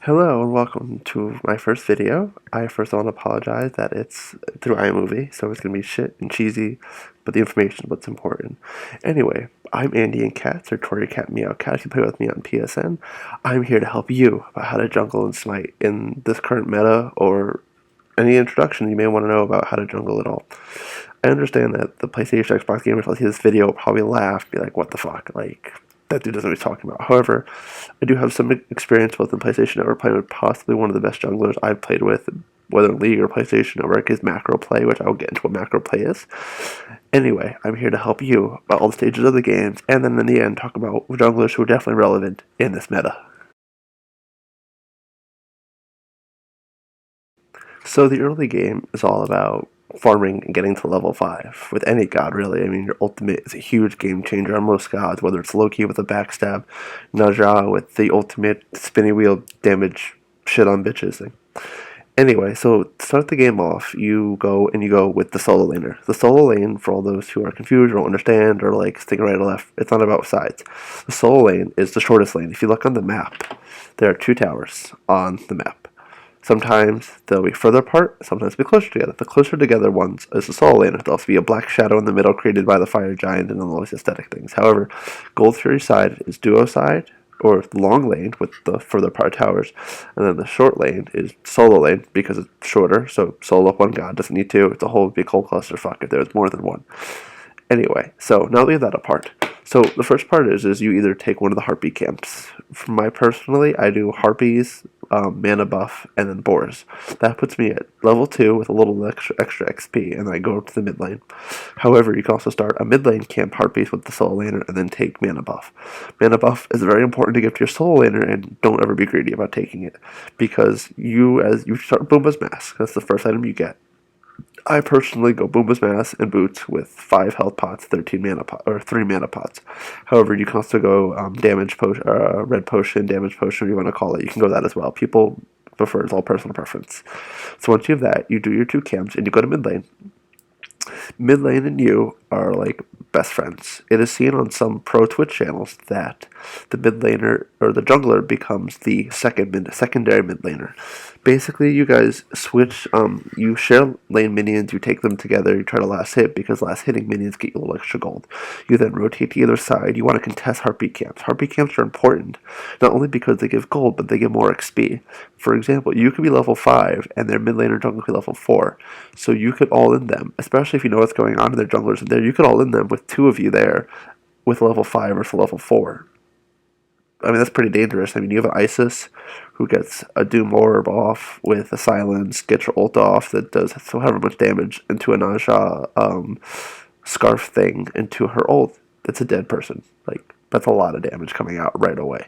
Hello and welcome to my first video. I first want to apologize that it's through iMovie, so it's going to be shit and cheesy, but the information is what's important. Anyway, I'm Andyandcats, or Tory Cat Meow Cat. You play with me on PSN. I'm here to help you about how to jungle and smite in this current meta, or any introduction you may want to know about how to jungle at all. I understand that the PlayStation Xbox gamers will see this video will probably laugh, be like, what the fuck, like, that dude doesn't know what he's talking about. However, I do have some experience both in PlayStation Network playing with possibly one of the best junglers I've played with, whether in League or PlayStation Network, is macro play, which I'll get into what macro play is. Anyway, I'm here to help you about all the stages of the games, and then in the end talk about junglers who are definitely relevant in this meta. So the early game is all about farming and getting to level 5 with any god, really. I mean, your ultimate is a huge game changer on most gods, whether it's Loki with a backstab, Naja with the ultimate spinny wheel damage shit on bitches thing. Anyway, so to start the game off, you go with the solo laner. The solo lane, for all those who are confused or don't understand or like thinking right or left, it's not about sides. The solo lane is the shortest lane. If you look on the map, there are two towers on the map. Sometimes they'll be further apart, sometimes they'll be closer together. The closer together ones is the solo lane. There'll also be a black shadow in the middle created by the fire giant and all these aesthetic things. However, Gold Fury side is duo side, or long lane with the further apart towers, and then the short lane is solo lane because it's shorter, so solo up one god doesn't need two. It's a whole big whole clusterfuck if there's more than one. Anyway, so now leave that apart. So the first part is you either take one of the harpy camps. For my personally, I do harpies, mana buff, and then boars. That puts me at level 2 with a little extra XP, and then I go to the mid lane. However, you can also start a mid lane camp harpies with the solo laner, and then take mana buff. Mana buff is very important to give to your solo laner, and don't ever be greedy about taking it, because as you start Boomba's Mask, that's the first item you get. I personally go Boomba's Mass and Boots with 5 health pots, 13 mana pot, or 3 mana pots. However, you can also go damage potion, red potion, damage potion, whatever you want to call it. You can go that as well. People prefer, it's all personal preference. So once you have that, you do your 2 camps and you go to mid lane. Mid lane and you are like best friends. It is seen on some pro Twitch channels that the mid laner or the jungler becomes the secondary mid laner. Basically, you guys switch. You share lane minions. You take them together. You try to last hit because last hitting minions get you a little extra gold. You then rotate to either side. You want to contest harpy camps. Harpy camps are important not only because they give gold, but they give more XP. For example, you could be level 5 and their mid laner jungler could be level 4. So you could all in them, especially if you know what's going on and their junglers are there. You could all in them with 2 of you there, with level 5 or level 4. I mean, that's pretty dangerous. I mean, you have an Isis who gets a Doom Orb off with a Silence, gets your ult off that does however much damage into a Naja scarf thing into her ult. That's a dead person. Like, that's a lot of damage coming out right away.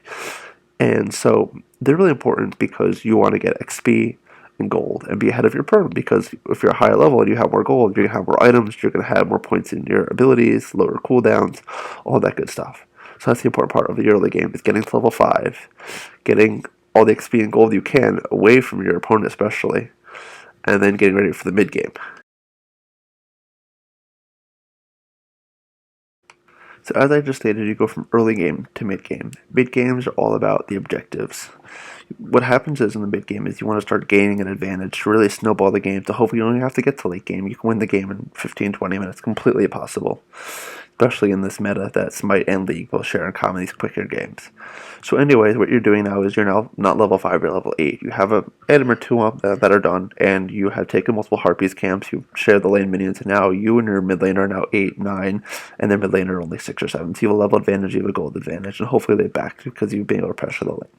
And so they're really important because you want to get XP and gold and be ahead of your opponent, because if you're a higher level and you have more gold, you're going to have more items, you're going to have more points in your abilities, lower cooldowns, all that good stuff. So that's the important part of the early game, is getting to level 5, getting all the XP and gold you can away from your opponent especially, and then getting ready for the mid game. So as I just stated, you go from early game to mid game. Mid games are all about the objectives. What happens is in the mid game is you want to start gaining an advantage to really snowball the game, to hopefully you don't even have to get to late game. You can win the game in 15-20 minutes, completely possible. Especially in this meta that Smite and League both share in common, these quicker games. So anyways, what you're doing now is you're now not level 5, you're level 8. You have an item or 2 up that are done, and you have taken multiple Harpies camps, you share the lane minions, and now you and your mid lane are now 8, 9, and their mid lane are only 6 or 7. So you have a level advantage, you have a gold advantage, and hopefully they back because you've been able to pressure the lane.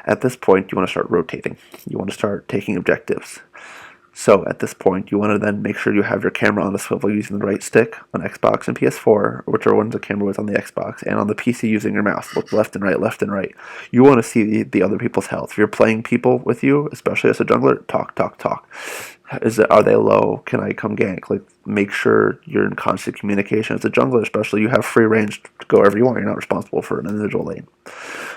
At this point, you want to start rotating. You want to start taking objectives. So at this point, you want to then make sure you have your camera on a swivel using the right stick on Xbox and PS4, which are ones the camera was on the Xbox, and on the PC using your mouse. Look left and right, left and right. You want to see the other people's health. If you're playing people with you, especially as a jungler, talk, talk, talk. Are they low? Can I come gank? Like, make sure you're in constant communication. As a jungler, especially, you have free range to go wherever you want. You're not responsible for an individual lane.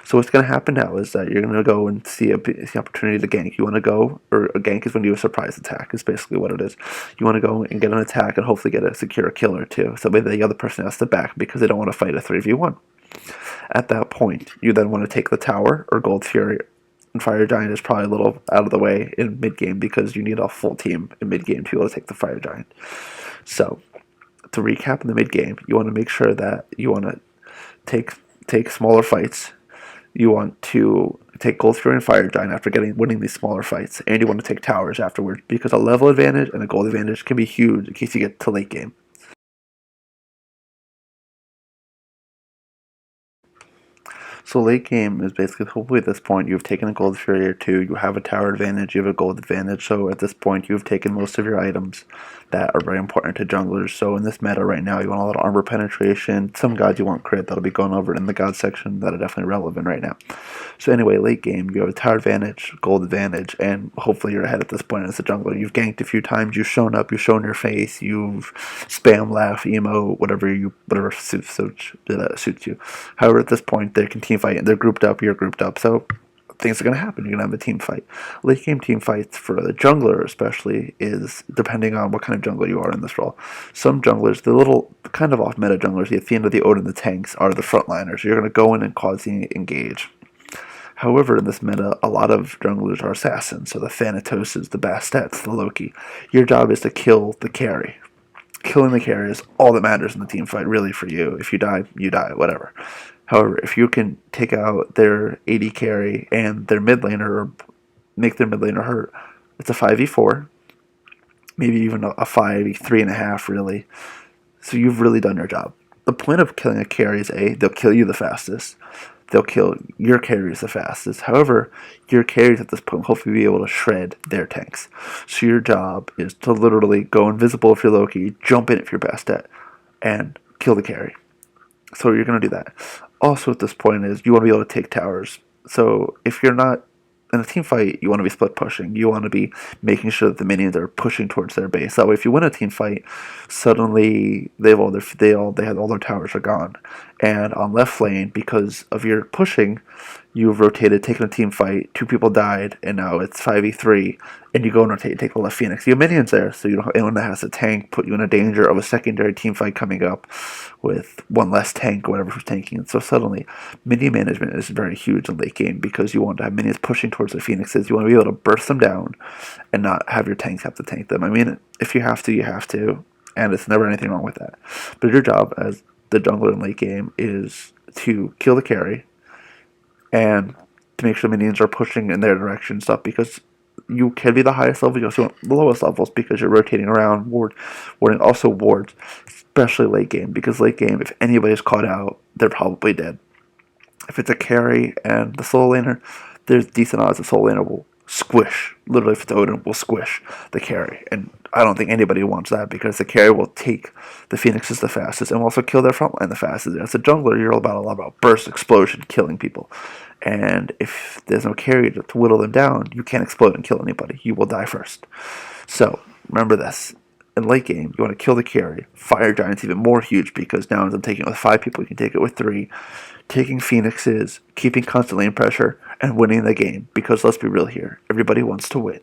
So what's going to happen now is that you're going to go and see the opportunity to gank. You want to go, or a gank is when you do a surprise attack, is basically what it is. You want to go and get an attack and hopefully secure a kill or two. So maybe the other person has to back because they don't want to fight a 3v1. At that point, you then want to take the tower or Gold Fury And Fire Giant is probably a little out of the way in mid game because you need a full team in mid game to be able to take the Fire Giant. So to recap in the mid game, you want to make sure that you want to take smaller fights. You want to take Gold Fury and Fire Giant after winning these smaller fights, and you want to take towers afterwards because a level advantage and a gold advantage can be huge in case you get to late game. So late game is basically, hopefully at this point you've taken a gold fury or two, you have a tower advantage, you have a gold advantage, so at this point you've taken most of your items that are very important to junglers. So in this meta right now you want a lot of armor penetration, some gods you want crit, that'll be going over in the god section that are definitely relevant right now. So anyway, late game you have a tower advantage, gold advantage, and hopefully you're ahead at this point as a jungler. You've ganked a few times, you've shown up, you've shown your face, you've spam, laugh, emo, whatever suits you. However, at this point they can team fight and they're grouped up, you're grouped up, so things are going to happen. You're going to have a team fight. Late game team fights for the jungler especially is depending on what kind of jungler you are in this role. Some junglers, the little kind of off meta junglers, the Athena, the Odin, the tanks are the frontliners. You're going to go in and cause the engage. However, in this meta, a lot of junglers are assassins, so the Thanatoses, the Bastets, the Loki. Your job is to kill the carry. Killing the carry is all that matters in the team fight, really, for you. If you die, whatever. However, if you can take out their AD carry and their mid laner, or make their mid laner hurt, it's a 5v4, maybe even a 5v3.5, really. So you've really done your job. The point of killing a carry is they'll kill you the fastest. They'll kill your carries the fastest. However, your carries at this point will hopefully be able to shred their tanks. So your job is to literally go invisible if you're Loki, jump in if you're Bastet, and kill the carry. So you're going to do that. Also at this point is you want to be able to take towers. So if you're not in a team fight, you want to be split pushing. You want to be making sure that the minions are pushing towards their base. That way, if you win a team fight, suddenly they have all their towers are gone. And on left lane, because of your pushing, you've rotated, taken a team fight. 2 people died, and now it's 5v3. And you go and rotate, take the left Phoenix. You have minions there, so you don't have anyone that has a tank. Put you in a danger of a secondary team fight coming up with one less tank or whatever who's tanking. And so suddenly, minion management is very huge in late game because you want to have minions pushing towards their Phoenixes. You want to be able to burst them down and not have your tanks have to tank them. I mean, if you have to, you have to, and it's never anything wrong with that. But your job as the jungler in late game is to kill the carry and to make sure minions are pushing in their direction and stuff, because you can be the highest level, you also want the lowest levels because you're rotating around, warding, also wards, especially late game, because late game, if anybody's caught out, they're probably dead. If it's a carry and the solo laner, there's decent odds the solo laner will squish. Literally, if it's Odin, will squish the carry. And I don't think anybody wants that because the carry will take the Phoenixes the fastest and will also kill their frontline the fastest. As a jungler, you're all about burst, explosion, killing people. And if there's no carry to whittle them down, you can't explode and kill anybody. You will die first. So, remember this. In late game, you want to kill the carry. Fire Giant's even more huge because now instead of taking it with 5 people, you can take it with 3. Taking Phoenixes, keeping constant lane pressure, and winning the game. Because let's be real here, everybody wants to win.